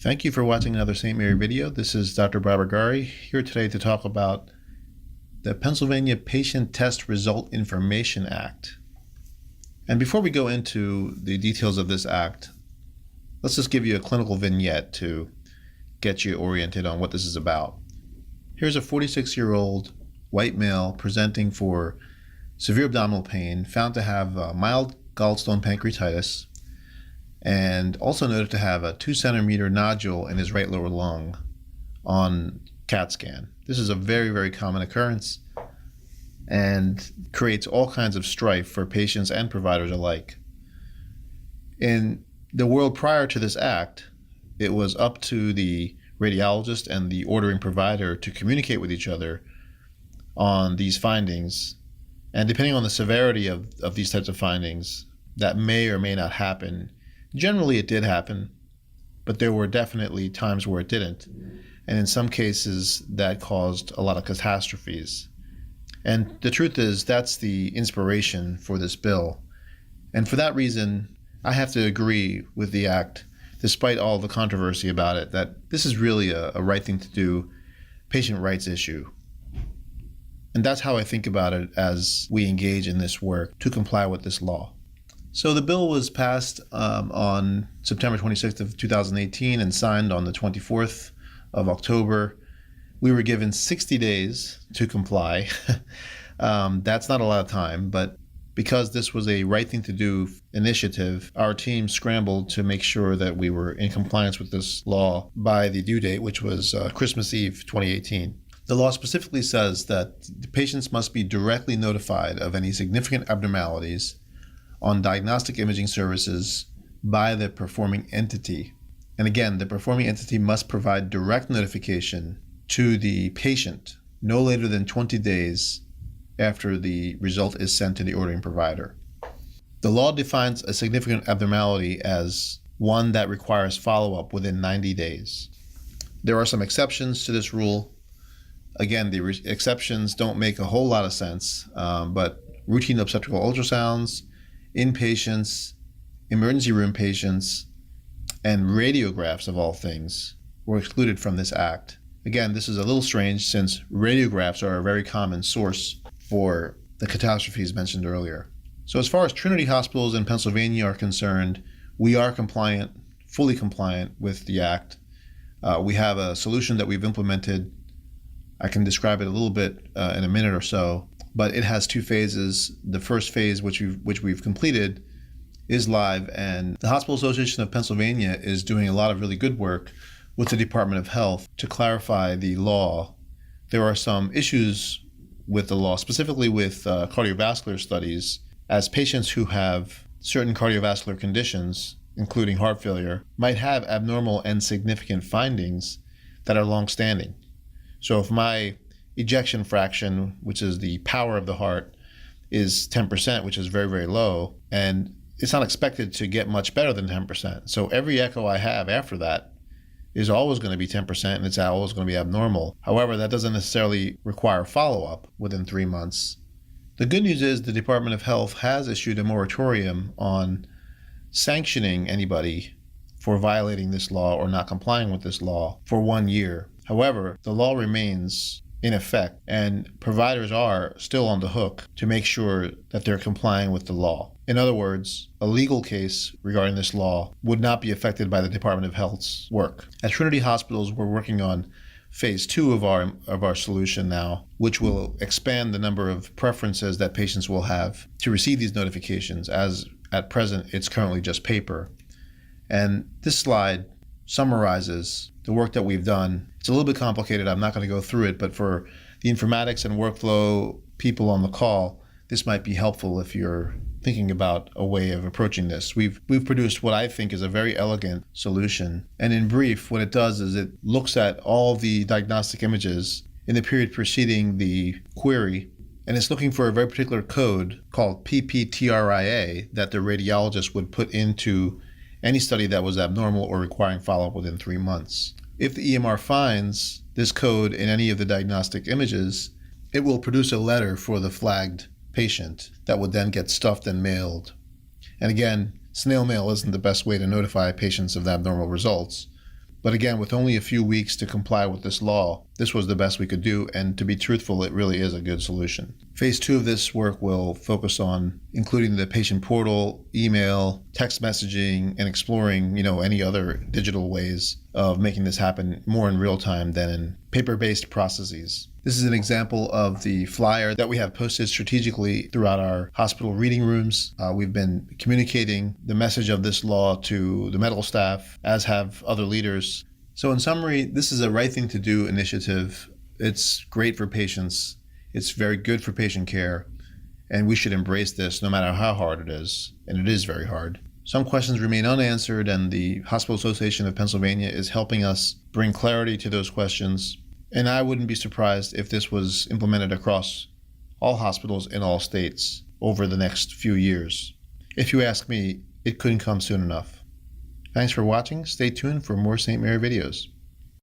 Thank you for watching another St. Mary video. This is Dr. Barbagari here today to talk about the Pennsylvania Patient Test Result Information Act. And before we go into the details of this act, let's just give you a clinical vignette to get you oriented on what this is about. Here's a 46-year-old white male presenting for severe abdominal pain, found to have mild gallstone pancreatitis, and also noted to have a 2-centimeter nodule in his right lower lung on CAT scan. This is a very, very common occurrence and creates all kinds of strife for patients and providers alike. In the world prior to this act, it was up to the radiologist and the ordering provider to communicate with each other on these findings. And depending on the severity of these types of findings, that may or may not happen. Generally, it did happen, but there were definitely times where it didn't. And in some cases, that caused a lot of catastrophes. And the truth is, that's the inspiration for this bill. And for that reason, I have to agree with the act, despite all the controversy about it, that this is really a right thing to do, patient rights issue. And that's how I think about it as we engage in this work to comply with this law. So the bill was passed on September 26th of 2018 and signed on the 24th of October. We were given 60 days to comply. That's not a lot of time, but because this was a right thing to do initiative, our team scrambled to make sure that we were in compliance with this law by the due date, which was Christmas Eve 2018. The law specifically says that the patients must be directly notified of any significant abnormalities on diagnostic imaging services by the performing entity. And again, the performing entity must provide direct notification to the patient no later than 20 days after the result is sent to the ordering provider. The law defines a significant abnormality as one that requires follow-up within 90 days. There are some exceptions to this rule. Again, the exceptions don't make a whole lot of sense, but routine obstetrical ultrasounds, inpatients, emergency room patients, and radiographs of all things were excluded from this act. Again, this is a little strange since radiographs are a very common source for the catastrophes mentioned earlier. So as far as Trinity hospitals in Pennsylvania are concerned, we are compliant, fully compliant with the act. We have a solution that we've implemented. I can describe it a little bit in a minute or so, but it has two phases. The first phase, which we've completed, is live, and the Hospital Association of Pennsylvania is doing a lot of really good work with the Department of Health to clarify the law. There are some issues with the law, specifically with cardiovascular studies, as patients who have certain cardiovascular conditions, including heart failure, might have abnormal and significant findings that are long-standing. So if my ejection fraction, which is the power of the heart, is 10%, which is very, very low, and it's not expected to get much better than 10%. So every echo I have after that is always going to be 10%, and it's always going to be abnormal. However, that doesn't necessarily require follow-up within 3 months. The good news is the Department of Health has issued a moratorium on sanctioning anybody for violating this law or not complying with this law for 1 year. However, the law remains in effect, and providers are still on the hook to make sure that they're complying with the law. In other words, a legal case regarding this law would not be affected by the Department of Health's work. At Trinity Hospitals, we're working on phase 2 of our solution now, which will expand the number of preferences that patients will have to receive these notifications, as at present it's currently just paper. And this slide summarizes the work that we've done. It's a little bit complicated. I'm not going to go through it, but for the informatics and workflow people on the call, this might be helpful if you're thinking about a way of approaching this. We've produced what I think is a very elegant solution. And in brief, what it does is it looks at all the diagnostic images in the period preceding the query, and it's looking for a very particular code called PPTRIA that the radiologist would put into any study that was abnormal or requiring follow-up within 3 months. If the EMR finds this code in any of the diagnostic images, it will produce a letter for the flagged patient that would then get stuffed and mailed. And again, snail mail isn't the best way to notify patients of the abnormal results. But again, with only a few weeks to comply with this law, this was the best we could do, and to be truthful, it really is a good solution. Phase 2 of this work will focus on including the patient portal, email, text messaging, and exploring, any other digital ways of making this happen more in real time than in paper-based processes. This is an example of the flyer that we have posted strategically throughout our hospital reading rooms. We've been communicating the message of this law to the medical staff, as have other leaders. So in summary, this is a right thing to do initiative. It's great for patients. It's very good for patient care, and we should embrace this no matter how hard it is, and it is very hard. Some questions remain unanswered, and the Hospital Association of Pennsylvania is helping us bring clarity to those questions. And I wouldn't be surprised if this was implemented across all hospitals in all states over the next few years. If you ask me, it couldn't come soon enough. Thanks for watching. Stay tuned for more St. Mary videos.